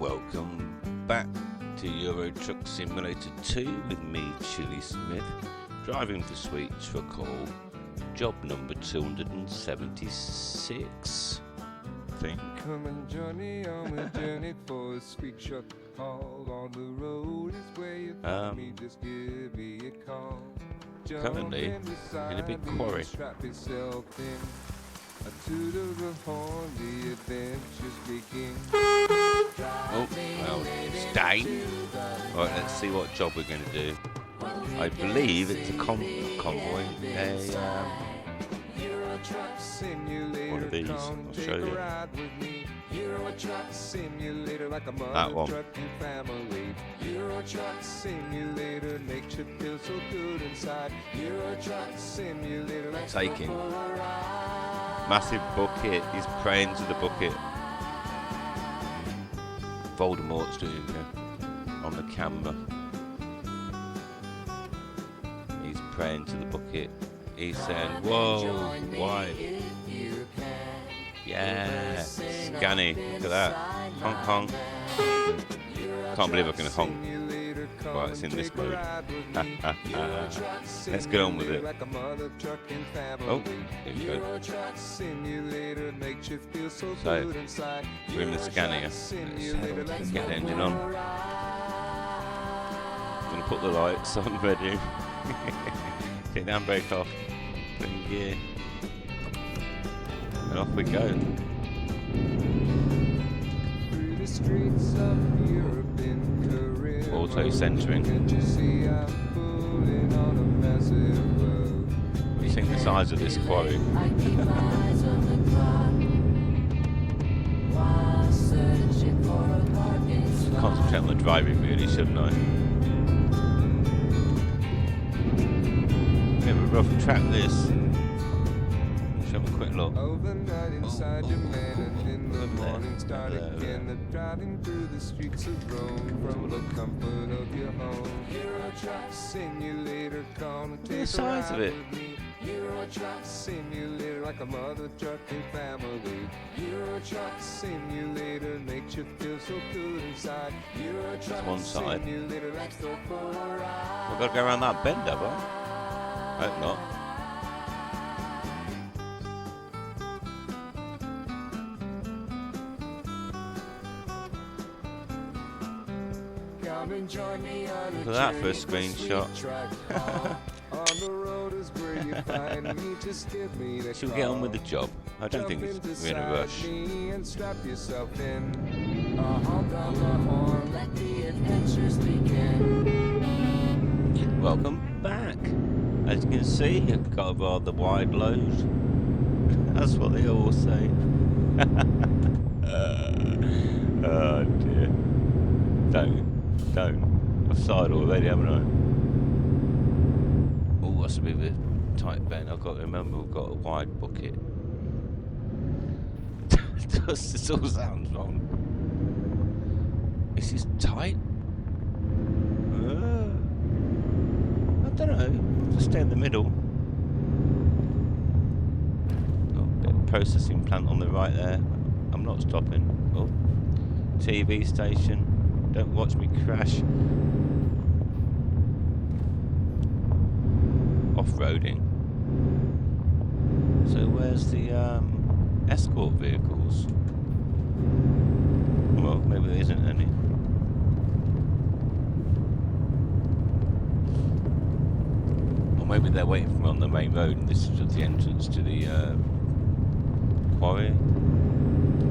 Welcome back to Euro Truck Simulator 2 with me, Chili Smith, driving for Sweet Truck Haul, job number 276, I think. Come and join me on a journey for a sweet truck haul. On the road is where you find me, just give me a call. Currently in a big quarry. Strap yourself in. A toot of the horn, the adventures begin. Oh, well, stay. Right, let's see what job we're going to do. I believe it's a convoy. One of these, I'll show you. That one. Euro Truck Simulator makes you feel so good inside. Euro Truck Simulator. Taking. Massive bucket. He's praying to the bucket. Voldemort's doing it on the camera. He's praying to the bucket. He's saying, "Whoa, why?" Yeah, Scanny. Look at that. Honk honk. Can't believe I can honk. Right, it's in this mode. Let's get on with it. Oh, here we go. So, we're in the Scania. Let's get the engine on. I'm going to put the lights on, ready. Take the handbrake off. Put in gear. And off we go. Through the streets of Europe in Korea. Auto centering. You think the size of this quarry? Concentrate on the driving really, shouldn't I? Bit of a rough track this. Let's have a quick look. Overnight inside your man and in the morning start again. The driving through the streets of Rome from the comfort of your home. Euro Truck Simulator, come and take a ride with me. Euro Truck Simulator, like a mother trucking family. Euro Truck Simulator makes you feel so good inside. Euro Truck Simulator, let's go for a ride. We've got to go around that bend, have I? Hope not. Look at that for a screenshot. She'll get on with the job. I don't think we're in a rush. Welcome back. As you can see, I've got a rather wide load. That's what they all say. Oh dear. Don't. I've started already, haven't I? Oh, that's a bit of a tight bend. I've got to remember we've got a wide bucket. This all sounds wrong. Is this tight? I don't know. Just stay in the middle. Oh, bit of processing plant on the right there. I'm not stopping. Oh, TV station. Don't watch me crash. Off-roading. So where's the escort vehicles? Well, maybe there isn't any. Or maybe they're waiting for me on the main road and this is just the entrance to the quarry.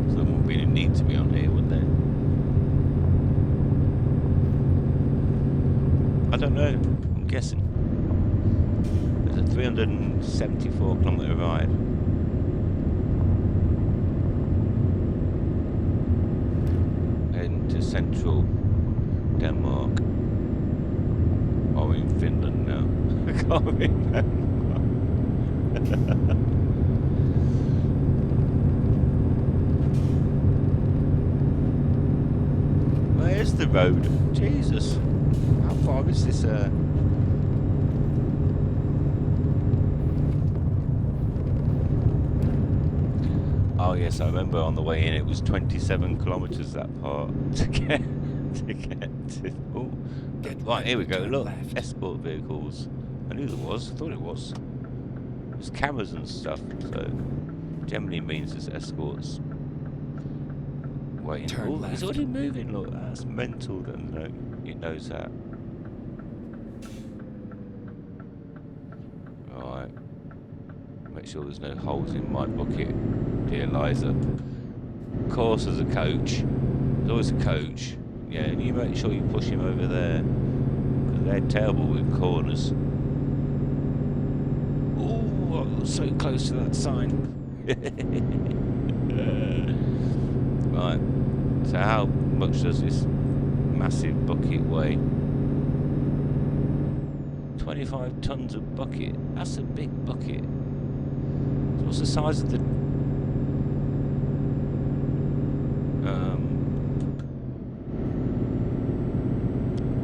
So there wouldn't be any need to be on here, would there? I don't know, I'm guessing. It's a 374 kilometre ride. Heading to central Denmark. Oh, we're in Finland now. I can't remember. Where's the road? Jesus. How far is this? Oh yes, I remember on the way in it was 27 kilometres that part to get to. Oh, right, here we go. Look, left. escort vehicles. I knew there was. I thought it was. There's cameras and stuff, so generally means there's escorts waiting. Turn Oh, left. he's already moving. Look, that's mental. Then it knows that. Right. Make sure there's no holes in my bucket, dear Liza. Of course, there's a coach. There's always a coach. Yeah, and you make sure you push him over there, because they're terrible with corners. Oh, I got so close to that sign. Right. So how much does this massive bucket weigh? 25 tons of bucket. That's a big bucket. So what's the size of the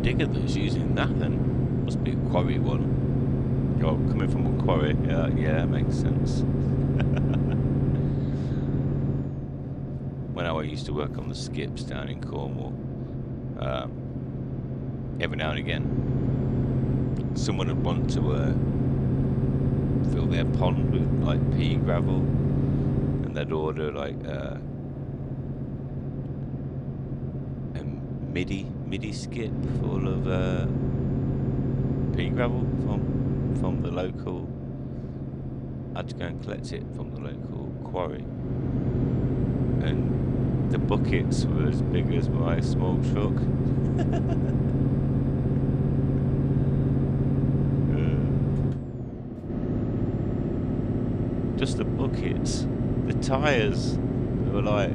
digger that's using that then? Must be a quarry one. Oh, coming from a quarry. Yeah, that makes sense. When I used to work on the skips down in Cornwall, every now and again, someone would want to fill their pond with like pea gravel, and they'd order like a midi skip full of pea gravel from the local. I had to go and collect it from the local quarry, and the buckets were as big as my small truck. Just the buckets. The tyres were like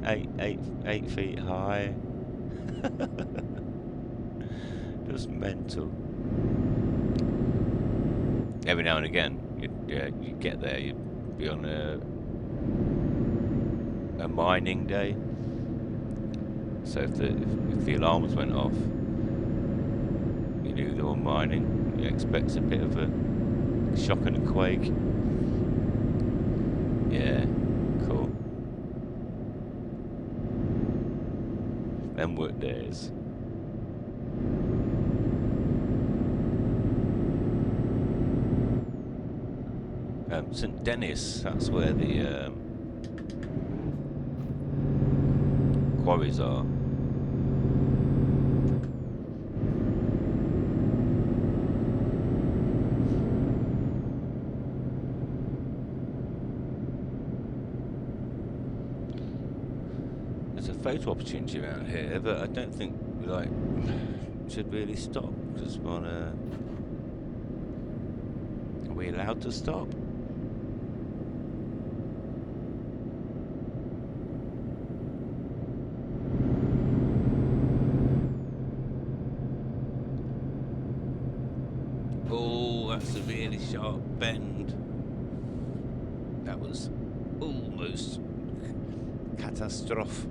8 feet high. Just mental. Every now and again, you get there, you'd be on a mining day. So if the alarms went off, you knew they were mining. You expect a bit of a shock and a quake. Yeah, cool. Them work days. St Denis, that's where the quarries are. There's a photo opportunity around here, but I don't think we should really stop, because are we allowed to stop? Oh, that's a really sharp bend. That was almost catastrophe.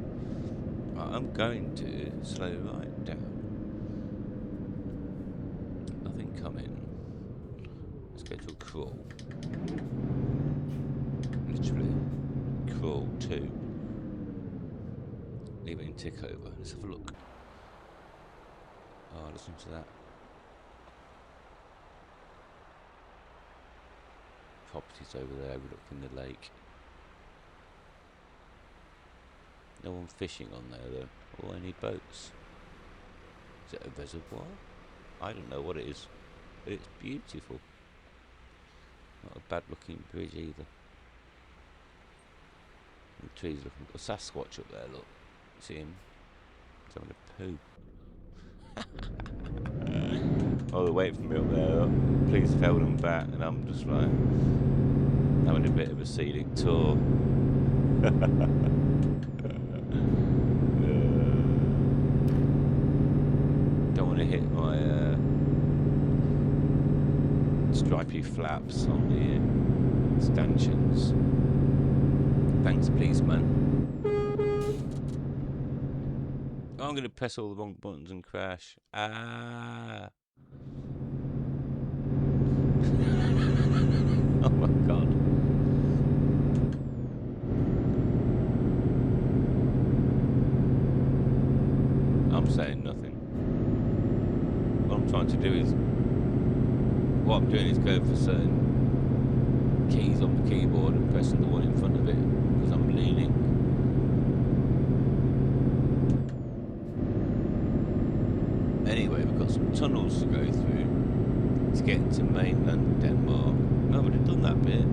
I'm going to slow right down. Nothing coming. Let's go to a crawl. Literally crawl 2. Leave it in tick over. Let's have a look. Oh, listen to that. Properties over there overlooking the lake. No one fishing on there though, or any boats. Is it a reservoir? I don't know what it is, but it's beautiful. Not a bad looking bridge either. The trees looking. A Sasquatch up there, look. See him? He's having a poo. Oh, they're waiting for me up there, look. Please tell them back, and I'm just like having a bit of a scenic tour. Don't want to hit my stripy flaps on the stanchions. Thanks, policeman. Oh, I'm going to press all the wrong buttons and crash. Ah. Oh my god. I'm saying nothing. What I'm trying to do is, what I'm doing is going for certain keys on the keyboard and pressing the one in front of it because I'm leaning. Anyway, we've got some tunnels to go through to get into mainland Denmark. No, we'd have done that bit.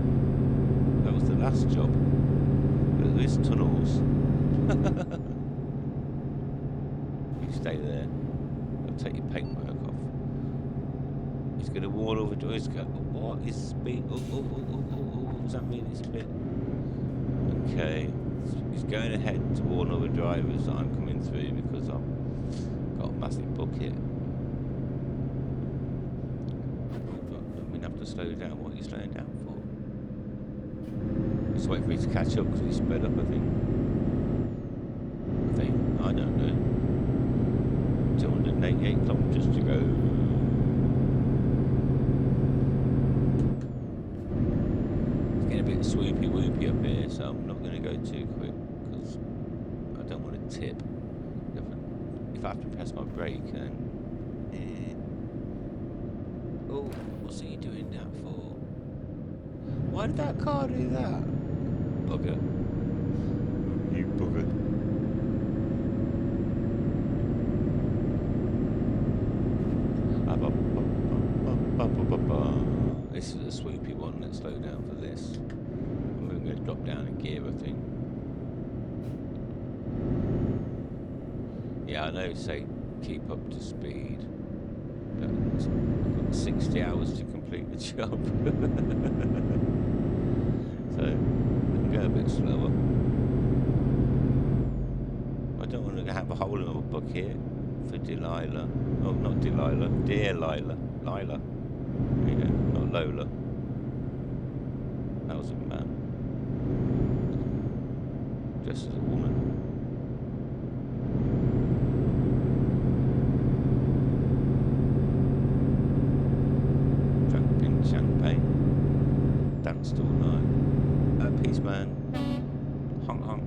That was the last job. But there's tunnels. You stay there. I'll take your paintwork off. He's going to warn over to his go. What is speed? Oh, does that mean it's a bit? Okay. He's going ahead to warn other drivers that I'm coming through because I've got a massive bucket. Don't mean have to slow down. What are you slowing down for? Just wait for me to catch up because he's sped up, I think. I don't know. 288 kilometers to go. It's getting a bit swoopy whoopy up here, so I'm not going to go too quick because I don't want to tip. If I have to press my brake, then. Oh, what's he doing that for? Why did that car do that? Bugger. You bugger. This is a swoopy one. Let's slow down for this. I'm going to drop down in gear, I think. Yeah, I know, say keep up to speed. But I've got 60 hours to complete the job. So, I can go a bit slower. I don't want to have a hole in my bucket for Delilah. Oh, not Delilah. Dear Lila. Lila. There you go. Not Lola. That was a man. Dressed as a woman. Drank champagne. Danced all night. Peace, man. Honk, honk.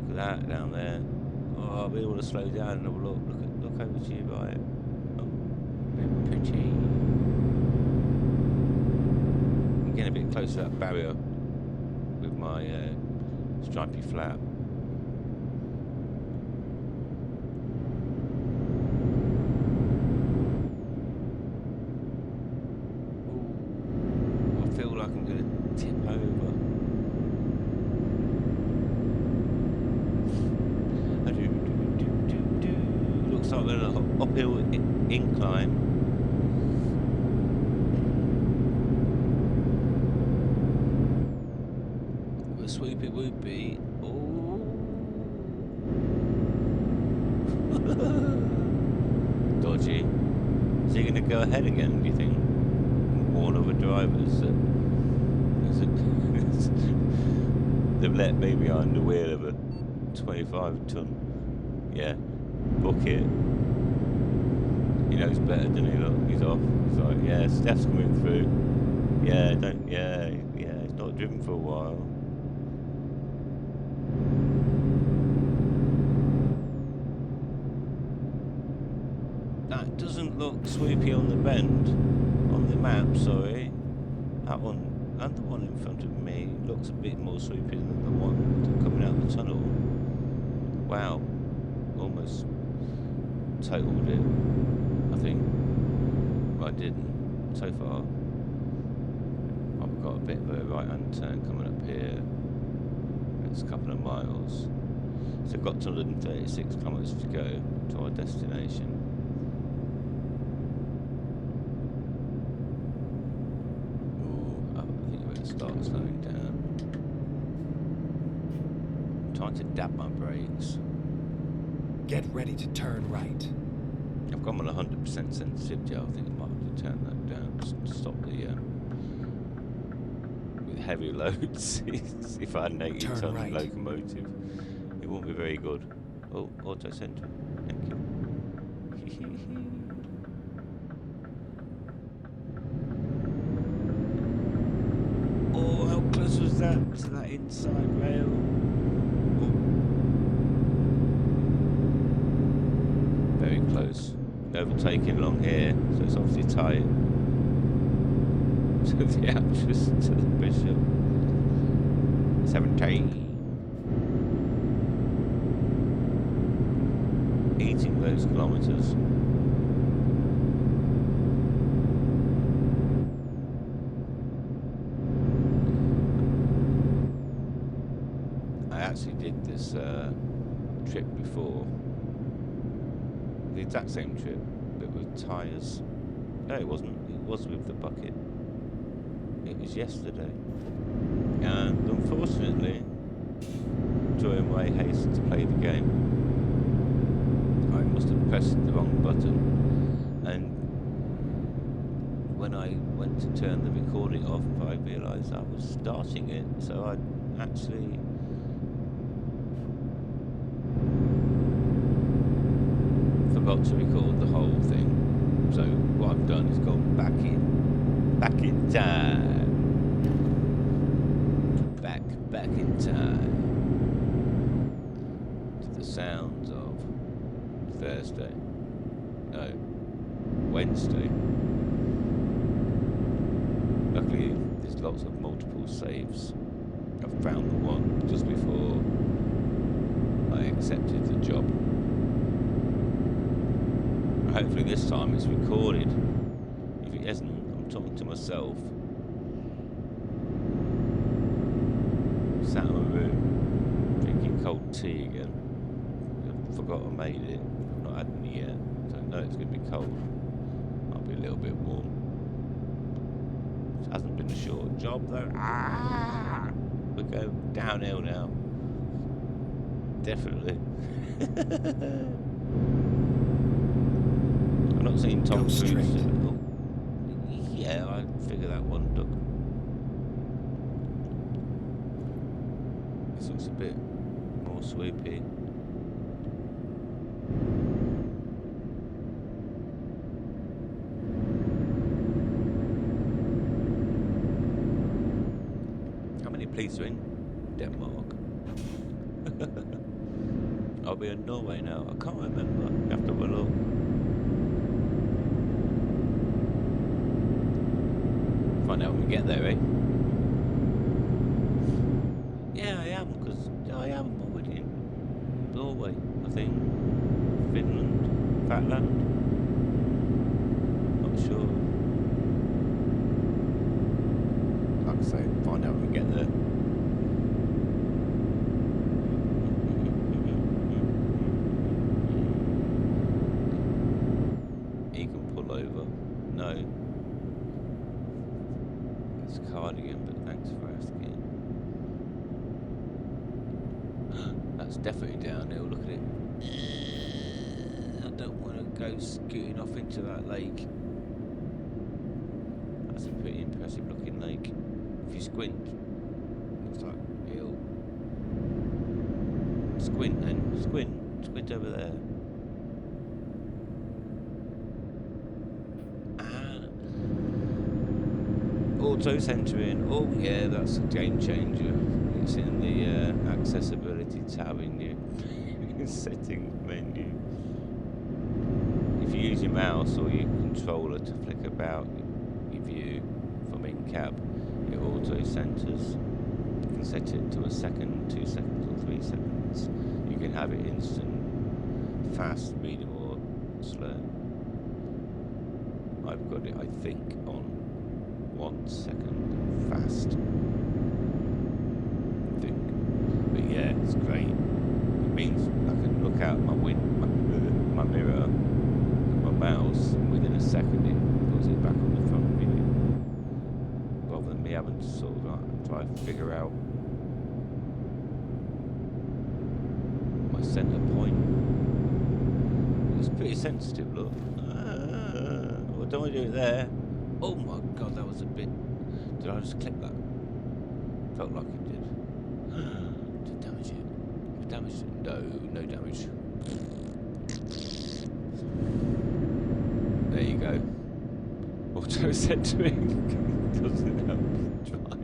Look at that down there. Oh, I really want to slow down and have a look. Look over to you, right? Oh, pretty. I'm getting a bit close to that barrier with my stripy flap. Ooh, I feel like I'm going to tip over. Looks like we're on an uphill incline. We'll swoop it whoopie. Oh. Dodgy. Is he going to go ahead again, do you think? Warn other drivers that they've let me behind the wheel of a 25-ton, bucket. He knows better, doesn't he? Look, he's off. He's like, yeah, Steph's coming through. He's not driven for a while. That doesn't look swoopy on the bend, on the map, sorry. That one, and the one in front of me, looks a bit more swoopy than the one coming out of the tunnel. Wow, almost totaled it, I think. But I didn't, so far. I've got a bit of a right-hand turn coming up here. It's a couple of miles. So I've got 236 kilometres to go to our destination. Start slowing down. I'm trying to dab my brakes. Get ready to turn right. I've gone on 100% sensitivity. I think I might have to turn that down just to stop the with heavy loads. If I had an 80-ton locomotive, it wouldn't be very good. Oh, auto centre. Thank you. Oh, how close was that to that inside rail? Oh. close. Overtaking along here, so it's obviously tight. To the actress, to the bishop. 17. Eating those kilometres. I actually did this trip before. The exact same trip, but with tyres. No, it wasn't. It was with the bucket. It was yesterday. And unfortunately, during my haste to play the game, I must have pressed the wrong button. And when I went to turn the recording off, I realised I was starting it. So I actually forgot to record the whole thing. So what I've done is gone back in time. Back in time to the sounds of Thursday. No, Wednesday. Luckily, there's lots of multiple saves. I found the one just before I accepted the job. Hopefully this time it's recorded. If it isn't, I'm talking to myself. Sat in my room, drinking cold tea again. I forgot I made it. I've not had any yet. So I know it's going to be cold. I'll be a little bit warm. It hasn't been a short job though. We're going downhill now. Definitely. I've not seen Tom Cruise. Oh, yeah, I figure that one look. This looks a bit more swoopy. How many police are in Denmark? I'll be in Norway now. I can't remember. You have to have a look. Find out when we get there, eh? Yeah, I am, because I am already in Norway, I think. Finland, Fatland. Not sure. Like I say, find out when we get there. He can pull over. No. It's cardigan, but thanks for asking. That's definitely downhill, look at it. I don't want to go scooting off into that lake. That's a pretty impressive looking lake. If you squint, looks like a hill. Squint then, squint over there. Auto centering, oh yeah, that's a game changer. It's in the accessibility tab in your settings menu. If you use your mouse or your controller to flick about your view from in cab, it auto centers. You can set it to a second, 2 seconds, or 3 seconds. You can have it instant, fast, medium, or slow. I've got it, I think, on 1 second fast. I think. But yeah, it's great. It means I can look out my mirror, my mouse, and within a second it puts it back on the front view. Rather than me having to sort of try to figure out my centre point. It's pretty sensitive, look. What do I do there? Oh my god, that was a bit... Did I just click that? Felt like it did. Did damage it? Damage it? No, no damage. There you go. Auto centering doesn't help the drive.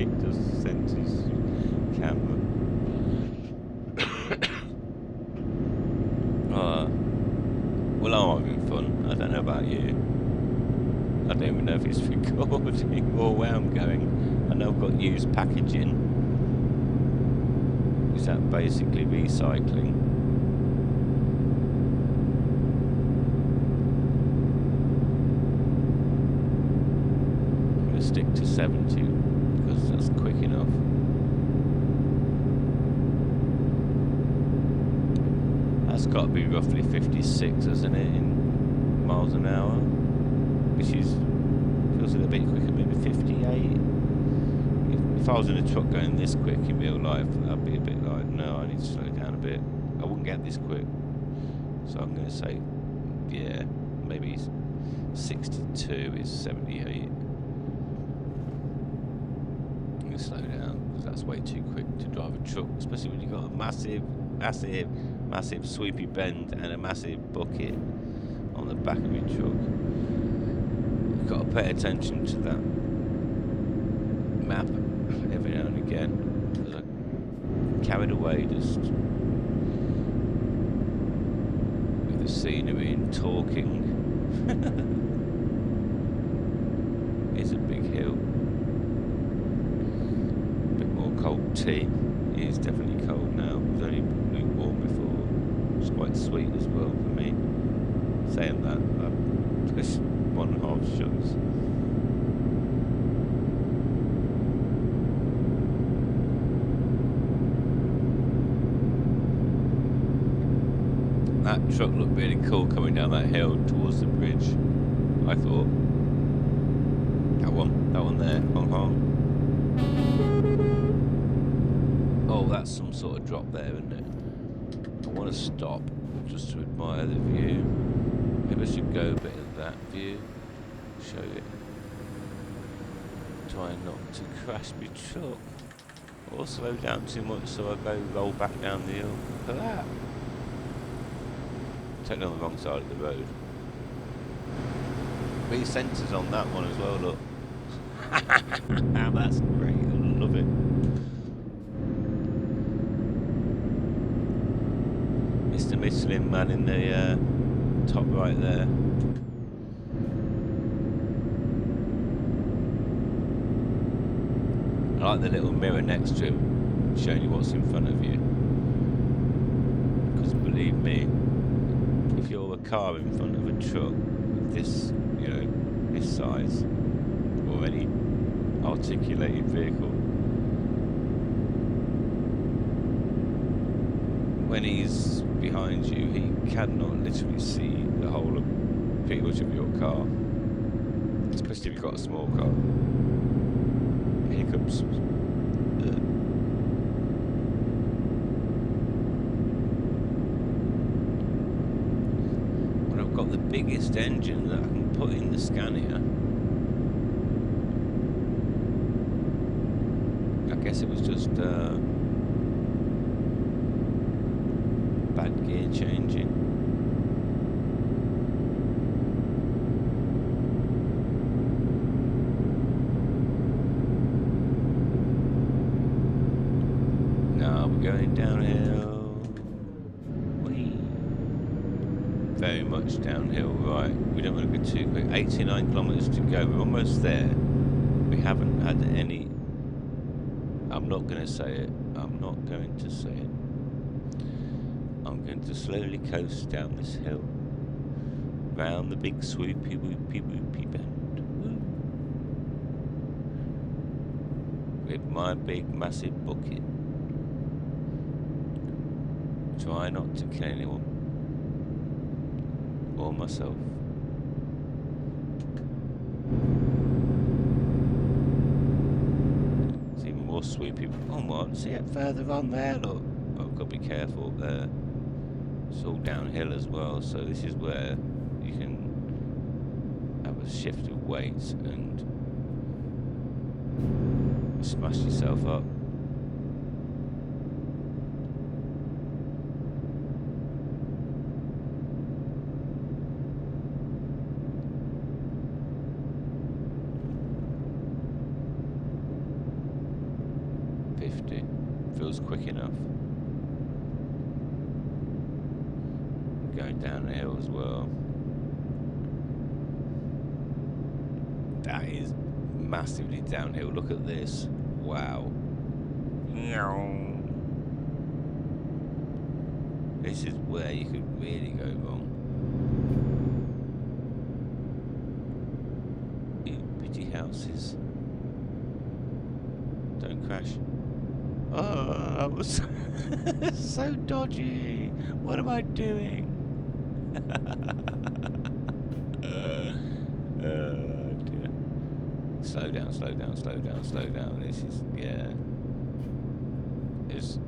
It just centers camera. about you. I don't even know if it's recording or where I'm going. I know I've got used packaging. Is that basically recycling? I'm going to stick to 70 because that's quick enough. That's got to be roughly 56, hasn't it, in miles an hour? Which is, feels a little bit quicker, maybe 58. If I was in a truck going this quick in real life, I'd be a bit like, no, I need to slow down a bit. I wouldn't get this quick. So I'm going to say, yeah, maybe 62 is 78. I'm going to slow down, because that's way too quick to drive a truck, especially when you've got a massive sweepy bend and a massive bucket on the back of your truck. You've got to pay attention to that map every now and again, because I'm carried away just with the scenery and talking. It's a big hill. A bit more cold tea. It is definitely cold now. It was only lukewarm before. It's quite sweet as well for me. Saying that, just 1.5 sugars. That truck looked really cool coming down that hill towards the bridge. I thought. That one there, Hong Kong. Oh, that's some sort of drop there, isn't it? I want to stop just to admire the view. Maybe I should go a bit of that view. Show it. Try not to crash my truck. Or slow down too much so I go roll back down the hill. Look at that. Totally on the wrong side of the road. Three sensors on that one as well, look. Now that's great, I love it. Mr. Michelin man in the top right there. I like the little mirror next to him, showing you what's in front of you. Because believe me, if you're a car in front of a truck this, you know, this size, or any articulated vehicle, when he's behind you, he cannot literally see the whole of pretty much of your car, especially if you've got a small car. Hiccups. When I've got the biggest engine that I can put in the Scania, I guess it was just bad gear changing. Now we're going downhill. Whee. Very much downhill, right. We don't want to go too quick. 89 kilometers to go. We're almost there. We haven't had any. I'm not going to say it. I'm not going to say it. I'm going to slowly coast down this hill, round the big swoopy whoopy whoopy bend. Woo. With my big massive bucket. Try not to kill anyone. Or myself. It's even more swoopy. Come on, see it further on there, look. Oh, I've got to be careful up there. It's all downhill as well, so this is where you can have a shift of weight and smash yourself up. Feels quick enough. Going down the hill as well. That is massively downhill. Look at this. Wow. This is where you could really go wrong. Ew, pretty houses. Don't crash. Oh, I was so dodgy. What am I doing? Dear. Slow down, slow down, slow down, slow down. This is, yeah. As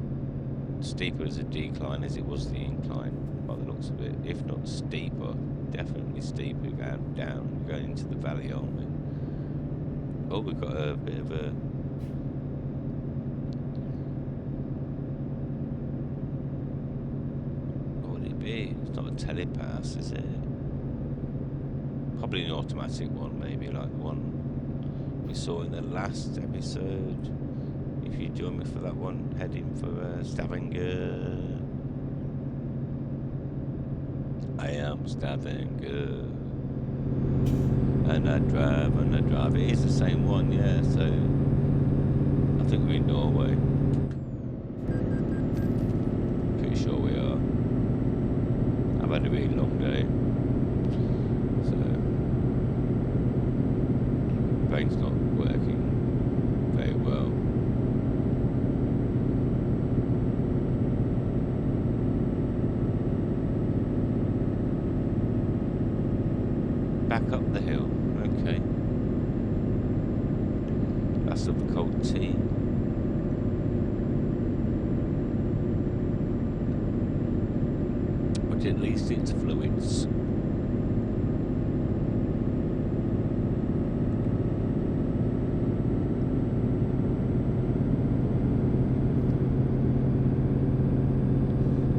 steeper as a decline as it was the incline, by the looks of it. If not steeper, definitely steeper. Down, we're going into the valley, aren't we? Oh, we've got a bit of a... What would it be? It's not a telepass, is it? Probably an automatic one, maybe like the one we saw in the last episode. If you join me for that one, heading for Stavanger. I am Stavanger. And I drive, and I drive. It is the same one, yeah, so I think we're in Norway. Pretty sure we are. I've had a really long day. So brain's not working very well. Back up the hill, okay. Glass of cold tea. But at least it's fluids.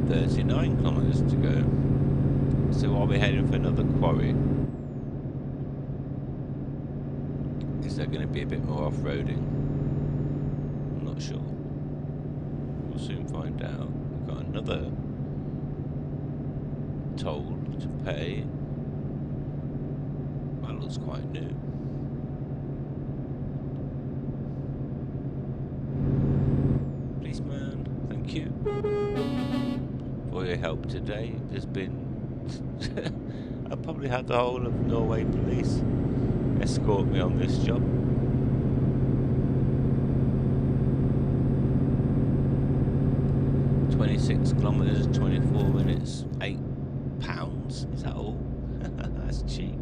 .39 kilometers to go. So are we heading for another quarry? Is there going to be a bit more off-roading? I'm not sure. We'll soon find out. We've got another toll to pay. That looks quite new. Policeman, thank you for your help today. There's been... I probably had the whole of Norway police escort me on this job. £26 kilometers, 24 minutes, £8. Is that all? That's cheap.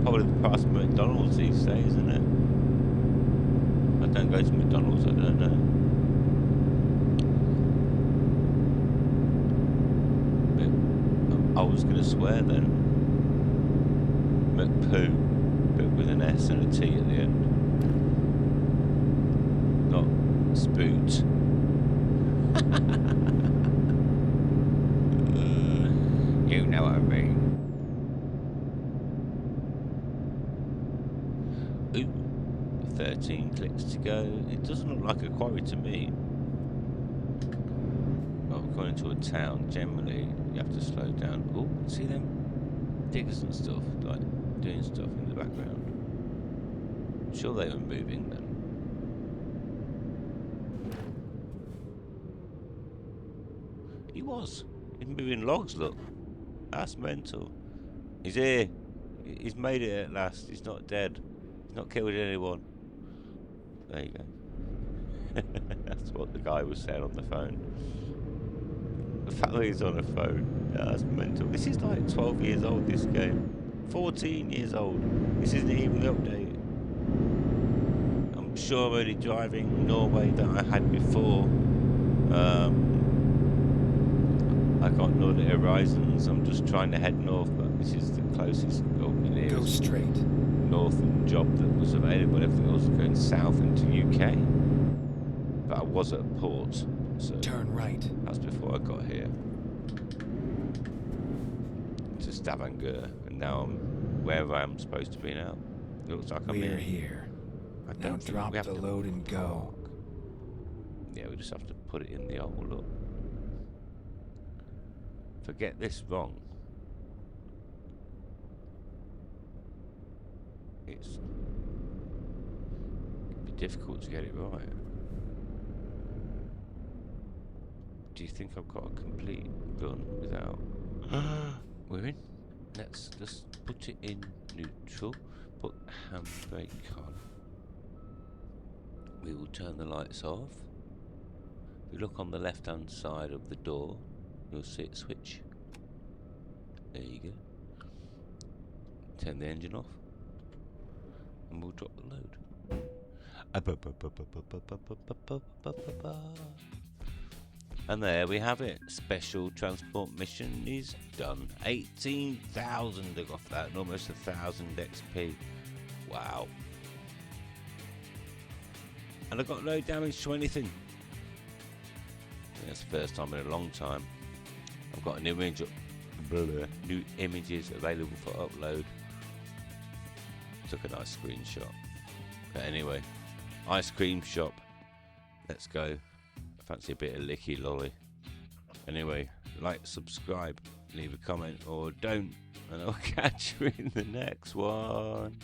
Probably the price of McDonald's these days, isn't it? I don't go to McDonald's, I don't know. But I was going to swear then. McPoo, but with an S and a T at the end. Not spoot. You know what I mean. Ooh, 13 clicks to go. It doesn't look like a quarry to me. Well, going to a town, generally, you have to slow down. Oh, see them diggers and stuff, like doing stuff in the background. I'm sure they were moving then. He was. He's moving logs, look. That's mental. He's here. He's made it at last. He's not dead. He's not killed anyone. There you go. That's what the guy was saying on the phone. The fact that he's on a phone. Yeah, that's mental. This is like 12 years old, this game. 14 years old. This isn't even updated. I'm sure I'm only driving Norway that I had before. I got Nordic Horizons. I'm just trying to head north, but this is the closest or nearest Go straight. northern job that was available. Everything else was going south into UK. But I was at a port, so Turn right. that's before I got here to Stavanger, and now I'm wherever I'm supposed to be now. It looks like I'm We're here. I Now don't think drop we have the to load and go. Yeah, we just have to put it in the hole. Look. Forget this wrong. It's it'd be difficult to get it right. Do you think I've got a complete run without? We're in. Let's just put it in neutral. Put handbrake on. We will turn the lights off. If you look on the left hand side of the door, you'll see it switch. There you go. Turn the engine off. And we'll drop the load. And there we have it. Special transport mission is done. 18,000 I got off that, and almost 1,000 XP. Wow. And I got no damage to anything. I think that's the first time in a long time. I've got an image, new images available for upload. Took a nice screenshot. But anyway, ice cream shop. Let's go. I fancy a bit of licky lolly. Anyway, like, subscribe, leave a comment or don't, and I'll catch you in the next one.